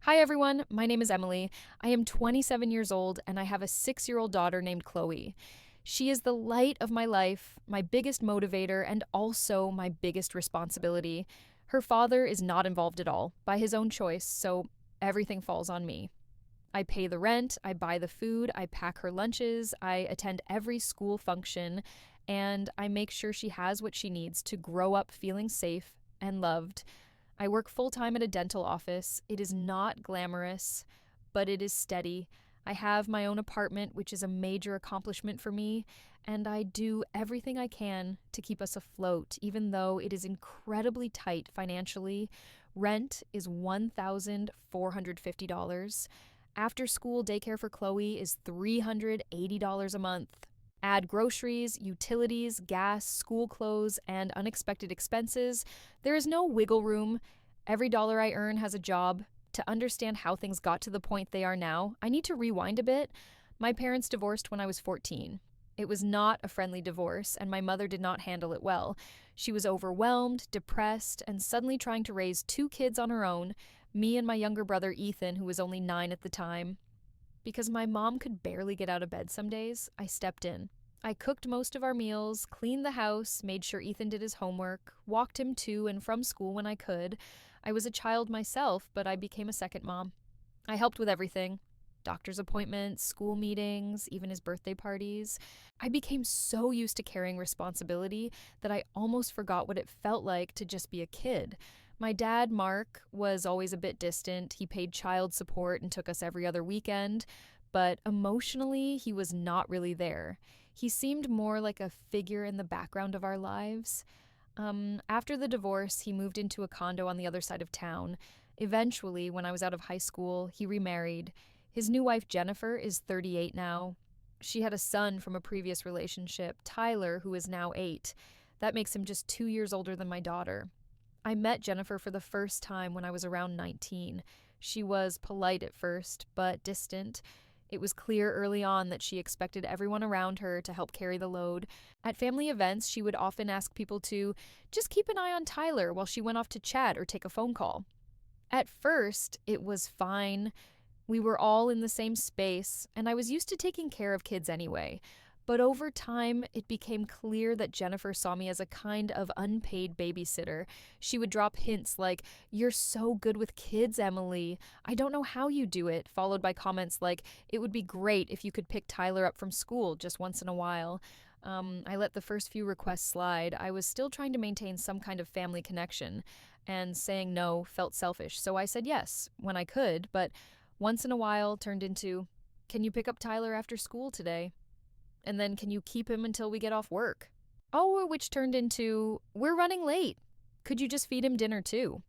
Hi, everyone. My name is Emily. I am 27 years old and I have a 6-year-old daughter named Chloe. She is the light of my life, my biggest motivator, and also my biggest responsibility. Her father is not involved at all, by his own choice, so everything falls on me. I pay the rent, I buy the food, I pack her lunches, I attend every school function, and I make sure she has what she needs to grow up feeling safe and loved. I work full time at a dental office. It is not glamorous, but it is steady. I have my own apartment, which is a major accomplishment for me, and I do everything I can to keep us afloat, even though it is incredibly tight financially. Rent is $1,450. After school daycare for Chloe is $380 a month. Add groceries, utilities, gas, school clothes, and unexpected expenses. There is no wiggle room. Every dollar I earn has a job. To understand how things got to the point they are now, I need to rewind a bit. My parents divorced when I was 14. It was not a friendly divorce, and my mother did not handle it well. She was overwhelmed, depressed, and suddenly trying to raise two kids on her own, me and my younger brother Ethan, who was only 9 at the time. Because my mom could barely get out of bed some days, I stepped in. I cooked most of our meals, cleaned the house, made sure Ethan did his homework, walked him to and from school when I could. I was a child myself, but I became a second mom. I helped with everything: doctor's appointments, school meetings, even his birthday parties. I became so used to carrying responsibility that I almost forgot what it felt like to just be a kid. My dad, Mark, was always a bit distant. He paid child support and took us every other weekend, but emotionally, he was not really there. He seemed more like a figure in the background of our lives. After the divorce, he moved into a condo on the other side of town. Eventually, when I was out of high school, he remarried. His new wife, Jennifer, is 38 now. She had a son from a previous relationship, Tyler, who is now 8. That makes him just 2 years older than my daughter. I met Jennifer for the first time when I was around 19. She was polite at first, but distant. It was clear early on that she expected everyone around her to help carry the load. At family events, she would often ask people to just keep an eye on Tyler while she went off to chat or take a phone call. At first, it was fine. We were all in the same space, and I was used to taking care of kids anyway. But over time, it became clear that Jennifer saw me as a kind of unpaid babysitter. She would drop hints like, "You're so good with kids, Emily. I don't know how you do it," followed by comments like, "It would be great if you could pick Tyler up from school just once in a while." I let the first few requests slide. I was still trying to maintain some kind of family connection, and saying no felt selfish, so I said yes when I could, but once in a while turned into, "Can you pick up Tyler after school today? And then can you keep him until we get off work?" Oh, which turned into, "We're running late. Could you just feed him dinner too?"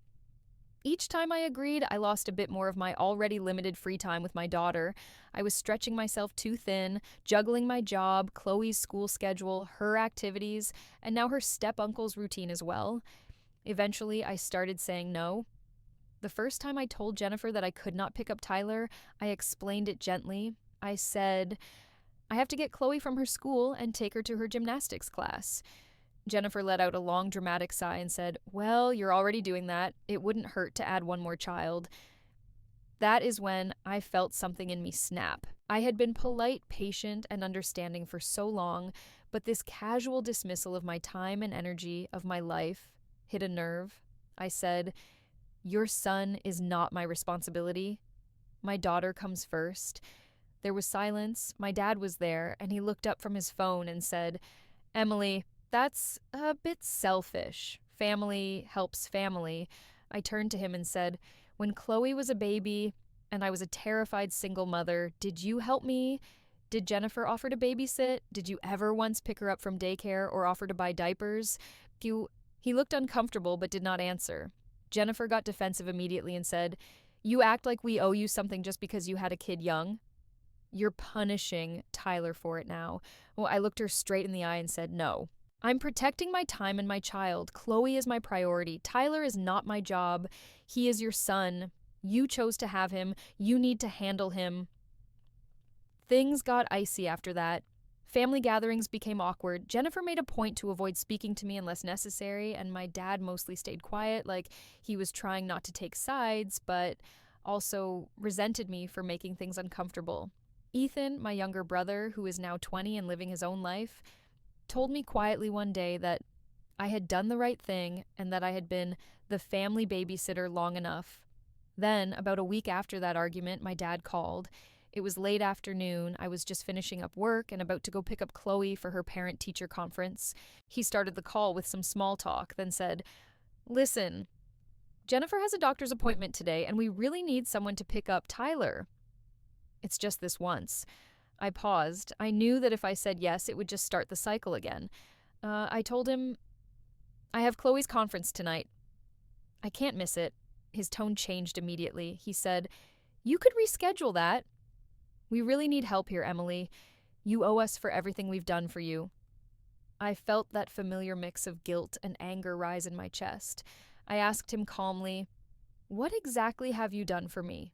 Each time I agreed, I lost a bit more of my already limited free time with my daughter. I was stretching myself too thin, juggling my job, Chloe's school schedule, her activities, and now her step-uncle's routine as well. Eventually, I started saying no. The first time I told Jennifer that I could not pick up Tyler, I explained it gently. I said, "I have to get Chloe from her school and take her to her gymnastics class." Jennifer let out a long, dramatic sigh and said, "Well, you're already doing that. It wouldn't hurt to add one more child." That is when I felt something in me snap. I had been polite, patient, and understanding for so long, but this casual dismissal of my time and energy, of my life, hit a nerve. I said, "Your son is not my responsibility. My daughter comes first." There was silence. My dad was there, and he looked up from his phone and said, "Emily, that's a bit selfish. Family helps family." I turned to him and said, "When Chloe was a baby and I was a terrified single mother, did you help me? Did Jennifer offer to babysit? Did you ever once pick her up from daycare or offer to buy diapers?" He looked uncomfortable but did not answer. Jennifer got defensive immediately and said, "You act like we owe you something just because you had a kid young. You're punishing Tyler for it now." Well, I looked her straight in the eye and said, "No. I'm protecting my time and my child. Chloe is my priority. Tyler is not my job. He is your son. You chose to have him. You need to handle him." Things got icy after that. Family gatherings became awkward. Jennifer made a point to avoid speaking to me unless necessary, and my dad mostly stayed quiet, like he was trying not to take sides, but also resented me for making things uncomfortable. Ethan, my younger brother, who is now 20 and living his own life, told me quietly one day that I had done the right thing and that I had been the family babysitter long enough. Then, about a week after that argument, my dad called. It was late afternoon. I was just finishing up work and about to go pick up Chloe for her parent-teacher conference. He started the call with some small talk, then said, "Listen, Jennifer has a doctor's appointment today, and we really need someone to pick up Tyler. It's just this once." I paused. I knew that if I said yes, it would just start the cycle again. I told him, "I have Chloe's conference tonight. I can't miss it." His tone changed immediately. He said, "You could reschedule that. We really need help here, Emily. You owe us for everything we've done for you." I felt that familiar mix of guilt and anger rise in my chest. I asked him calmly, "What exactly have you done for me?"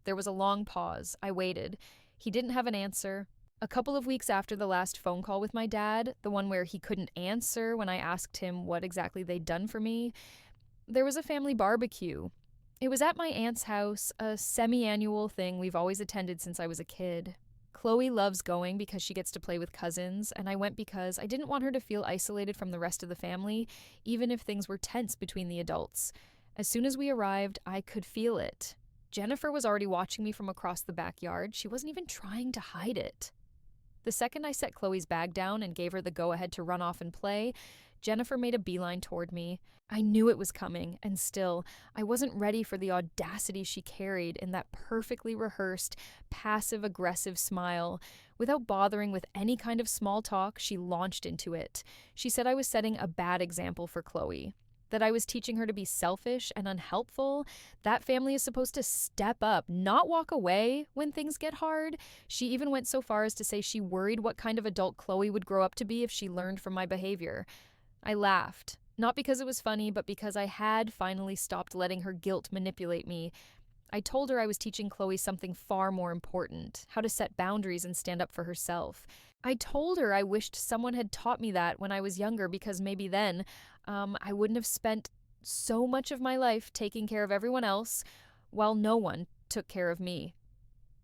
There was a long pause. I waited. He didn't have an answer. A couple of weeks after the last phone call with my dad, the one where he couldn't answer when I asked him what exactly they'd done for me, there was a family barbecue. It was at my aunt's house, a semi-annual thing we've always attended since I was a kid. Chloe loves going because she gets to play with cousins, and I went because I didn't want her to feel isolated from the rest of the family, even if things were tense between the adults. As soon as we arrived, I could feel it. Jennifer was already watching me from across the backyard. She wasn't even trying to hide it. The second I set Chloe's bag down and gave her the go-ahead to run off and play, Jennifer made a beeline toward me. I knew it was coming, and still, I wasn't ready for the audacity she carried in that perfectly rehearsed, passive-aggressive smile. Without bothering with any kind of small talk, she launched into it. She said I was setting a bad example for Chloe, that I was teaching her to be selfish and unhelpful. That family is supposed to step up, not walk away when things get hard. She even went so far as to say she worried what kind of adult Chloe would grow up to be if she learned from my behavior. I laughed, not because it was funny, but because I had finally stopped letting her guilt manipulate me. I told her I was teaching Chloe something far more important, how to set boundaries and stand up for herself. I told her I wished someone had taught me that when I was younger, because maybe then I wouldn't have spent so much of my life taking care of everyone else while no one took care of me.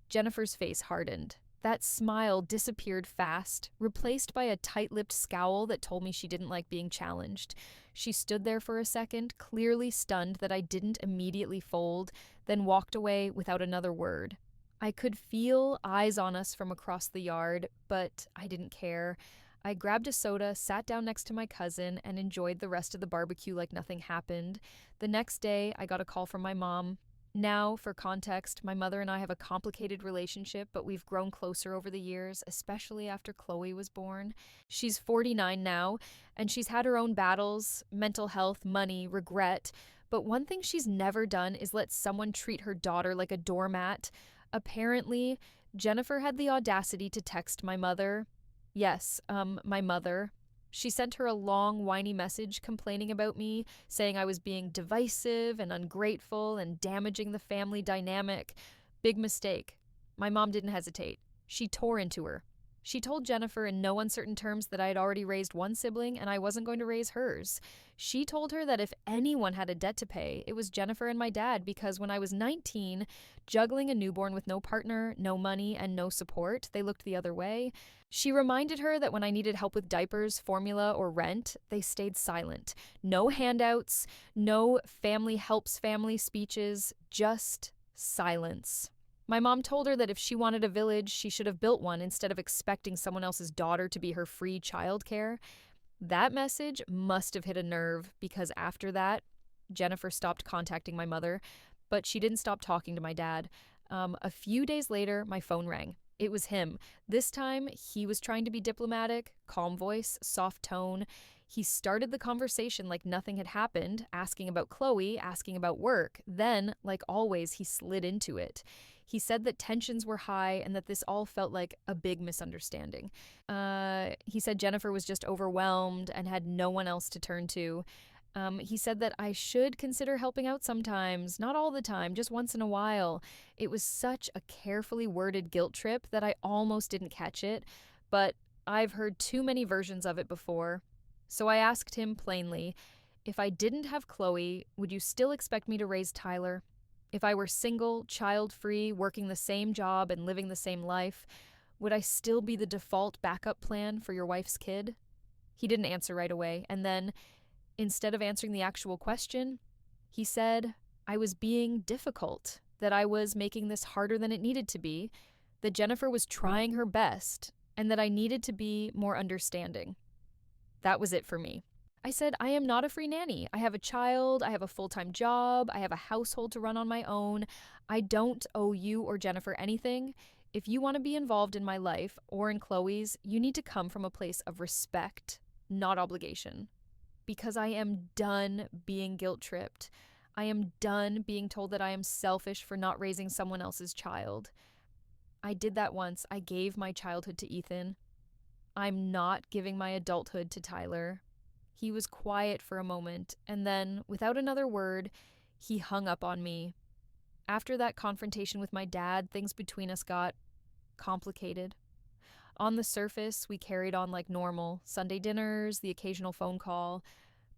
Jennifer's face hardened. That smile disappeared fast, replaced by a tight-lipped scowl that told me she didn't like being challenged. She stood there for a second, clearly stunned that I didn't immediately fold, then walked away without another word. I could feel eyes on us from across the yard, but I didn't care. I grabbed a soda, sat down next to my cousin, and enjoyed the rest of the barbecue like nothing happened. The next day, I got a call from my mom. Now, for context, my mother and I have a complicated relationship, but we've grown closer over the years, especially after Chloe was born. She's 49 now, and she's had her own battles, mental health, money, regret, but one thing she's never done is let someone treat her daughter like a doormat. Apparently, Jennifer had the audacity to text my mother. Yes, my mother. She sent her a long, whiny message complaining about me, saying I was being divisive and ungrateful and damaging the family dynamic. Big mistake. My mom didn't hesitate. She tore into her. She told Jennifer in no uncertain terms that I had already raised one sibling and I wasn't going to raise hers. She told her that if anyone had a debt to pay, it was Jennifer and my dad, because when I was 19, juggling a newborn with no partner, no money, and no support, they looked the other way. She reminded her that when I needed help with diapers, formula, or rent, they stayed silent. No handouts, no family helps family speeches, just silence. My mom told her that if she wanted a village, she should have built one instead of expecting someone else's daughter to be her free childcare. That message must have hit a nerve, because after that, Jennifer stopped contacting my mother, but she didn't stop talking to my dad. A few days later, my phone rang. It was him. This time, he was trying to be diplomatic, calm voice, soft tone. He started the conversation like nothing had happened, asking about Chloe, asking about work. Then, like always, he slid into it. He said that tensions were high and that this all felt like a big misunderstanding. He said Jennifer was just overwhelmed and had no one else to turn to. He said that I should consider helping out sometimes, not all the time, just once in a while. It was such a carefully worded guilt trip that I almost didn't catch it, but I've heard too many versions of it before. So I asked him plainly, if I didn't have Chloe, would you still expect me to raise Tyler? If I were single, child-free, working the same job and living the same life, would I still be the default backup plan for your wife's kid? He didn't answer right away, and then, instead of answering the actual question, he said I was being difficult, that I was making this harder than it needed to be, that Jennifer was trying her best, and that I needed to be more understanding. That was it for me. I said, I am not a free nanny. I have a child, I have a full-time job, I have a household to run on my own. I don't owe you or Jennifer anything. If you want to be involved in my life or in Chloe's, you need to come from a place of respect, not obligation. Because I am done being guilt-tripped. I am done being told that I am selfish for not raising someone else's child. I did that once. I gave my childhood to Ethan. I'm not giving my adulthood to Tyler. He was quiet for a moment, and then, without another word, he hung up on me. After that confrontation with my dad, things between us got complicated. On the surface, we carried on like normal, Sunday dinners, the occasional phone call,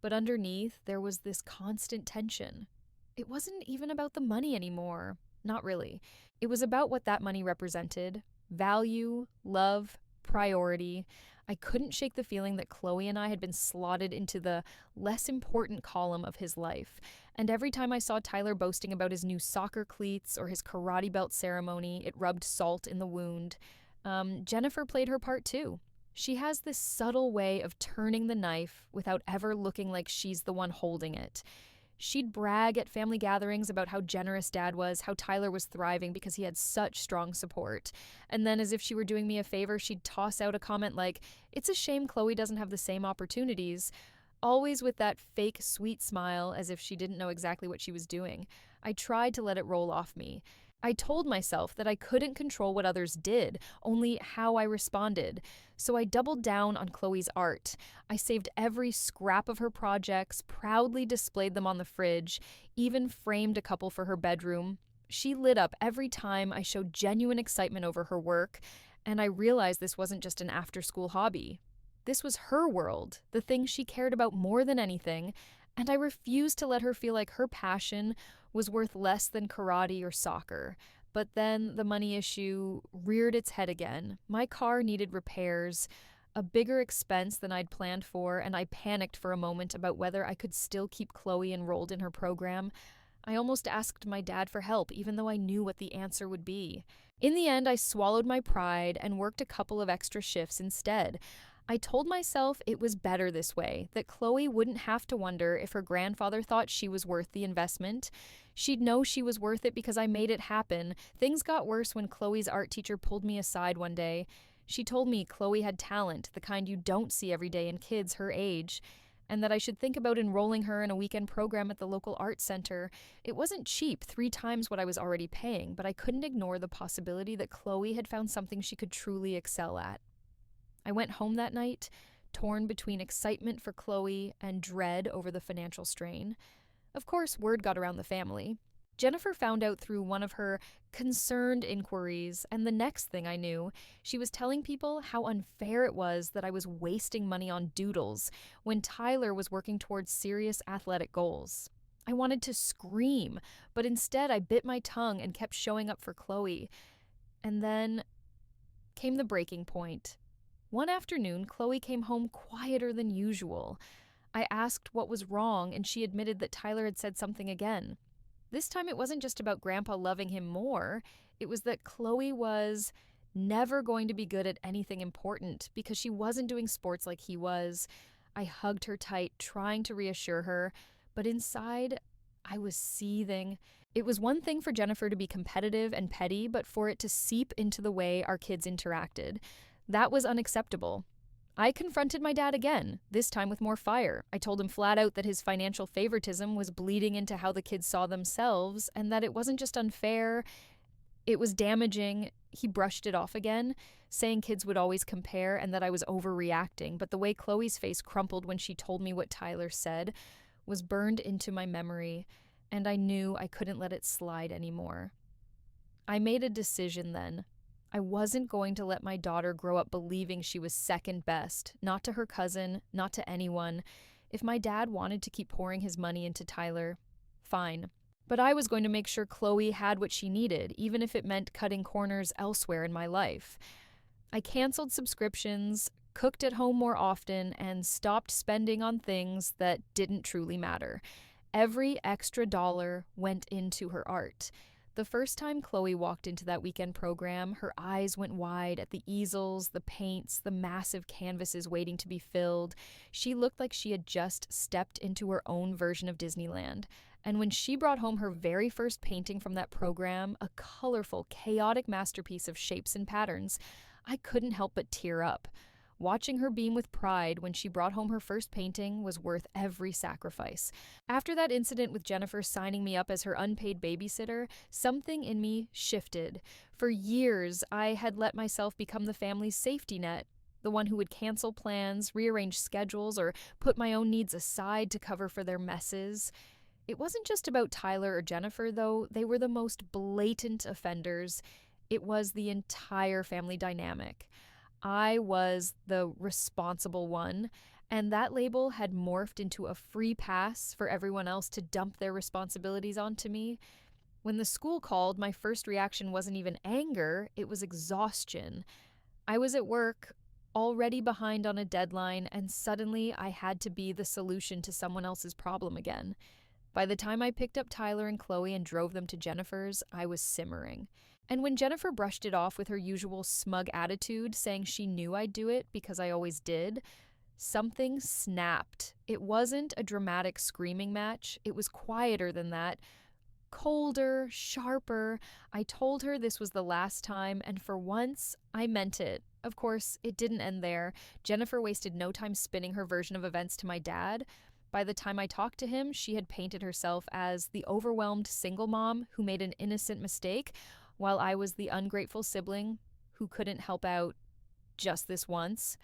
but underneath, there was this constant tension. It wasn't even about the money anymore. Not really. It was about what that money represented: value, love, priority. I couldn't shake the feeling that Chloe and I had been slotted into the less important column of his life. And every time I saw Tyler boasting about his new soccer cleats or his karate belt ceremony, it rubbed salt in the wound. Jennifer played her part too. She has this subtle way of turning the knife without ever looking like she's the one holding it. She'd brag at family gatherings about how generous Dad was, how Tyler was thriving because he had such strong support. And then, as if she were doing me a favor, she'd toss out a comment like, "It's a shame Chloe doesn't have the same opportunities," always with that fake sweet smile as if she didn't know exactly what she was doing. I tried to let it roll off me. I told myself that I couldn't control what others did, only how I responded. So I doubled down on Chloe's art. I saved every scrap of her projects, proudly displayed them on the fridge, even framed a couple for her bedroom. She lit up every time I showed genuine excitement over her work, and I realized this wasn't just an after-school hobby. This was her world, the thing she cared about more than anything, and I refused to let her feel like her passion was worth less than karate or soccer. But then the money issue reared its head again. My car needed repairs, a bigger expense than I'd planned for, and I panicked for a moment about whether I could still keep Chloe enrolled in her program. I almost asked my dad for help, even though I knew what the answer would be. In the end, I swallowed my pride and worked a couple of extra shifts instead. I told myself it was better this way, that Chloe wouldn't have to wonder if her grandfather thought she was worth the investment. She'd know she was worth it because I made it happen. Things got worse when Chloe's art teacher pulled me aside one day. She told me Chloe had talent, the kind you don't see every day in kids her age, and that I should think about enrolling her in a weekend program at the local art center. It wasn't cheap, 3 times what I was already paying, but I couldn't ignore the possibility that Chloe had found something she could truly excel at. I went home that night, torn between excitement for Chloe and dread over the financial strain. Of course, word got around the family. Jennifer found out through one of her concerned inquiries, and the next thing I knew, she was telling people how unfair it was that I was wasting money on doodles when Tyler was working towards serious athletic goals. I wanted to scream, but instead I bit my tongue and kept showing up for Chloe. And then came the breaking point. One afternoon, Chloe came home quieter than usual. I asked what was wrong, and she admitted that Tyler had said something again. This time it wasn't just about Grandpa loving him more. It was that Chloe was never going to be good at anything important because she wasn't doing sports like he was. I hugged her tight, trying to reassure her, but inside, I was seething. It was one thing for Jennifer to be competitive and petty, but for it to seep into the way our kids interacted. That was unacceptable. I confronted my dad again, this time with more fire. I told him flat out that his financial favoritism was bleeding into how the kids saw themselves, and that it wasn't just unfair, it was damaging. He brushed it off again, saying kids would always compare and that I was overreacting, but the way Chloe's face crumpled when she told me what Tyler said was burned into my memory, and I knew I couldn't let it slide anymore. I made a decision then. I wasn't going to let my daughter grow up believing she was second best, not to her cousin, not to anyone. If my dad wanted to keep pouring his money into Tyler, fine. But I was going to make sure Chloe had what she needed, even if it meant cutting corners elsewhere in my life. I canceled subscriptions, cooked at home more often, and stopped spending on things that didn't truly matter. Every extra dollar went into her art. The first time Chloe walked into that weekend program, her eyes went wide at the easels, the paints, the massive canvases waiting to be filled. She looked like she had just stepped into her own version of Disneyland. And when she brought home her very first painting from that program, a colorful, chaotic masterpiece of shapes and patterns, I couldn't help but tear up. Watching her beam with pride when she brought home her first painting was worth every sacrifice. After that incident with Jennifer signing me up as her unpaid babysitter, something in me shifted. For years, I had let myself become the family's safety net, the one who would cancel plans, rearrange schedules, or put my own needs aside to cover for their messes. It wasn't just about Tyler or Jennifer, though. They were the most blatant offenders. It was the entire family dynamic. I was the responsible one, and that label had morphed into a free pass for everyone else to dump their responsibilities onto me. When the school called, my first reaction wasn't even anger, it was exhaustion. I was at work, already behind on a deadline, and suddenly I had to be the solution to someone else's problem again. By the time I picked up Tyler and Chloe and drove them to Jennifer's, I was simmering. And when Jennifer brushed it off with her usual smug attitude, saying she knew I'd do it because I always did, something snapped. It wasn't a dramatic screaming match. It was quieter than that. Colder, sharper. I told her this was the last time, and for once, I meant it. Of course, it didn't end there. Jennifer wasted no time spinning her version of events to my dad. By the time I talked to him, she had painted herself as the overwhelmed single mom who made an innocent mistake, while I was the ungrateful sibling who couldn't help out just this once.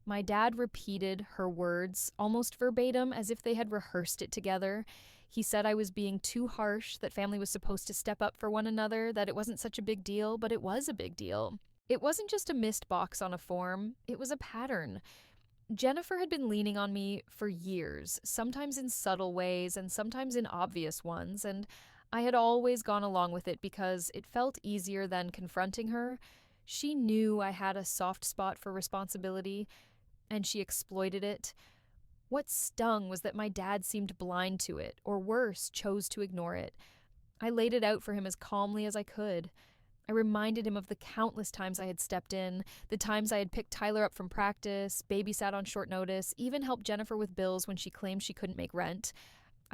My dad repeated her words almost verbatim as if they had rehearsed it together. He said I was being too harsh, that family was supposed to step up for one another, that it wasn't such a big deal, but it was a big deal. It wasn't just a missed box on a form, it was a pattern. Jennifer had been leaning on me for years, sometimes in subtle ways and sometimes in obvious ones, and I had always gone along with it because it felt easier than confronting her. She knew I had a soft spot for responsibility, and she exploited it. What stung was that my dad seemed blind to it, or worse, chose to ignore it. I laid it out for him as calmly as I could. I reminded him of the countless times I had stepped in, the times I had picked Tyler up from practice, babysat on short notice, even helped Jennifer with bills when she claimed she couldn't make rent.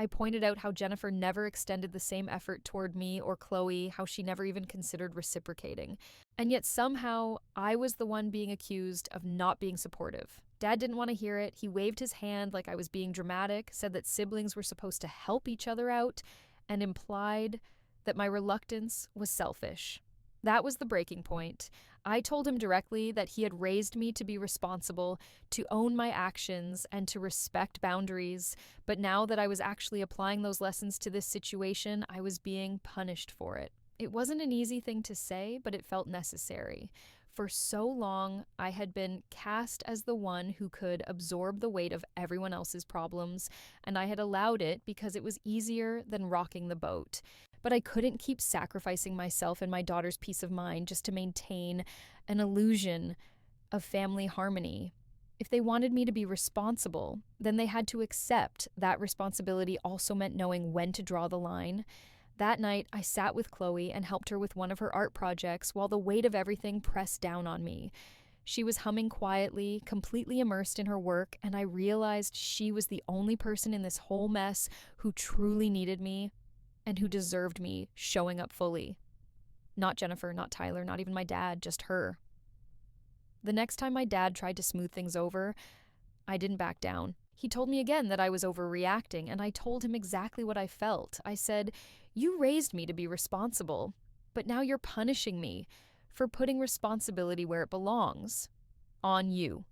I pointed out how Jennifer never extended the same effort toward me or Chloe, how she never even considered reciprocating. And yet somehow, I was the one being accused of not being supportive. Dad didn't want to hear it. He waved his hand like I was being dramatic, said that siblings were supposed to help each other out, and implied that my reluctance was selfish. That was the breaking point. I told him directly that he had raised me to be responsible, to own my actions, and to respect boundaries. But now that I was actually applying those lessons to this situation, I was being punished for it. It wasn't an easy thing to say, but it felt necessary. For so long, I had been cast as the one who could absorb the weight of everyone else's problems, and I had allowed it because it was easier than rocking the boat. But I couldn't keep sacrificing myself and my daughter's peace of mind just to maintain an illusion of family harmony. If they wanted me to be responsible, then they had to accept that responsibility also meant knowing when to draw the line. That night, I sat with Chloe and helped her with one of her art projects while the weight of everything pressed down on me. She was humming quietly, completely immersed in her work, and I realized she was the only person in this whole mess who truly needed me and who deserved me showing up fully. Not Jennifer, not Tyler, not even my dad, just her. The next time my dad tried to smooth things over, I didn't back down. He told me again that I was overreacting, and I told him exactly what I felt. I said, "You raised me to be responsible, but now you're punishing me for putting responsibility where it belongs, on you."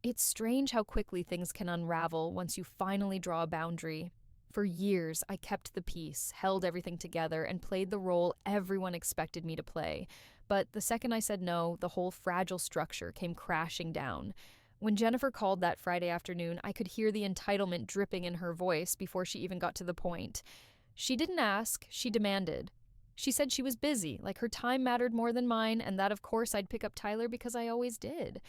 It's strange how quickly things can unravel once you finally draw a boundary. For years, I kept the peace, held everything together, and played the role everyone expected me to play. But the second I said no, the whole fragile structure came crashing down. When Jennifer called that Friday afternoon, I could hear the entitlement dripping in her voice before she even got to the point. She didn't ask, she demanded. She said she was busy, like her time mattered more than mine, and that of course I'd pick up Tyler because I always did.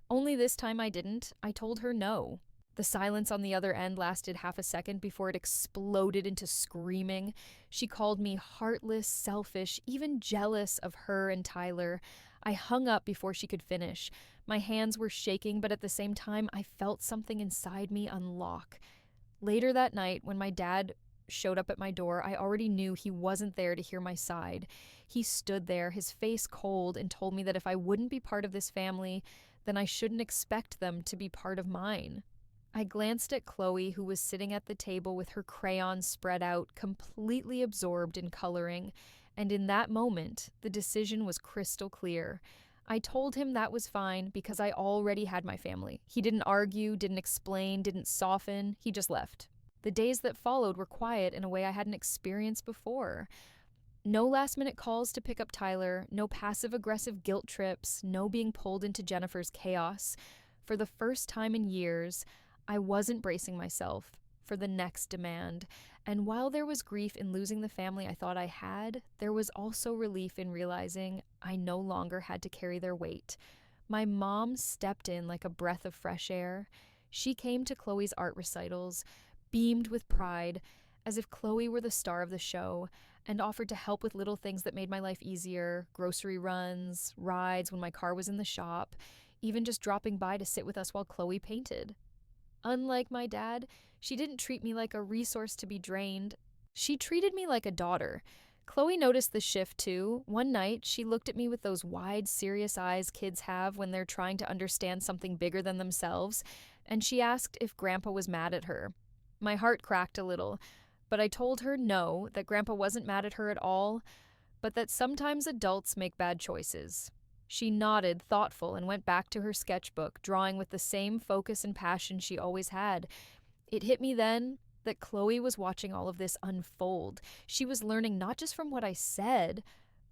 Only this time I didn't. I told her no. The silence on the other end lasted half a second before it exploded into screaming. She called me heartless, selfish, even jealous of her and Tyler. I hung up before she could finish. My hands were shaking, but at the same time, I felt something inside me unlock. Later that night, when my dad showed up at my door, I already knew he wasn't there to hear my side. He stood there, his face cold, and told me that if I wouldn't be part of this family, then I shouldn't expect them to be part of mine. I glanced at Chloe, who was sitting at the table with her crayons spread out, completely absorbed in coloring, and in that moment, the decision was crystal clear. I told him that was fine because I already had my family. He didn't argue, didn't explain, didn't soften, he just left. The days that followed were quiet in a way I hadn't experienced before. No last-minute calls to pick up Tyler, no passive-aggressive guilt trips, no being pulled into Jennifer's chaos. For the first time in years, I wasn't bracing myself for the next demand. And while there was grief in losing the family I thought I had, there was also relief in realizing I no longer had to carry their weight. My mom stepped in like a breath of fresh air. She came to Chloe's art recitals, beamed with pride, as if Chloe were the star of the show, and offered to help with little things that made my life easier, grocery runs, rides when my car was in the shop, even just dropping by to sit with us while Chloe painted. Unlike my dad, she didn't treat me like a resource to be drained. She treated me like a daughter. Chloe noticed the shift too. One night, she looked at me with those wide, serious eyes kids have when they're trying to understand something bigger than themselves, and she asked if Grandpa was mad at her. My heart cracked a little, but I told her no, that Grandpa wasn't mad at her at all, but that sometimes adults make bad choices. She nodded, thoughtful, and went back to her sketchbook, drawing with the same focus and passion she always had. It hit me then that Chloe was watching all of this unfold. She was learning not just from what I said,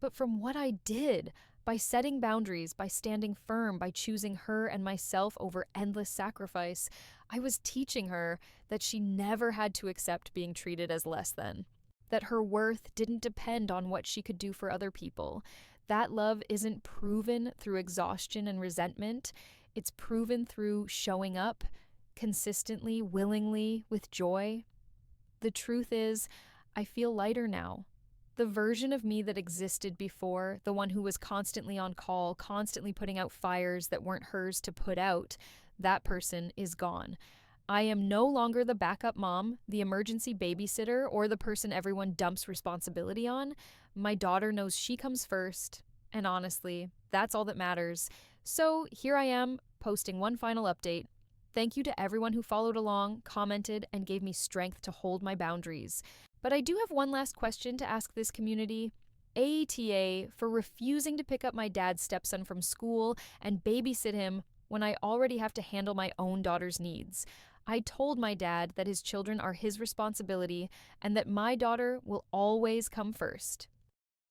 but from what I did. By setting boundaries, by standing firm, by choosing her and myself over endless sacrifice, I was teaching her that she never had to accept being treated as less than. That her worth didn't depend on what she could do for other people. That love isn't proven through exhaustion and resentment. It's proven through showing up consistently, willingly, with joy. The truth is, I feel lighter now. The version of me that existed before, the one who was constantly on call, constantly putting out fires that weren't hers to put out, that person is gone. I am no longer the backup mom, the emergency babysitter, or the person everyone dumps responsibility on. My daughter knows she comes first, and honestly, that's all that matters. So here I am, posting one final update. Thank you to everyone who followed along, commented, and gave me strength to hold my boundaries. But I do have one last question to ask this community. AITA for refusing to pick up my dad's stepson from school and babysit him when I already have to handle my own daughter's needs. I told my dad that his children are his responsibility and that my daughter will always come first.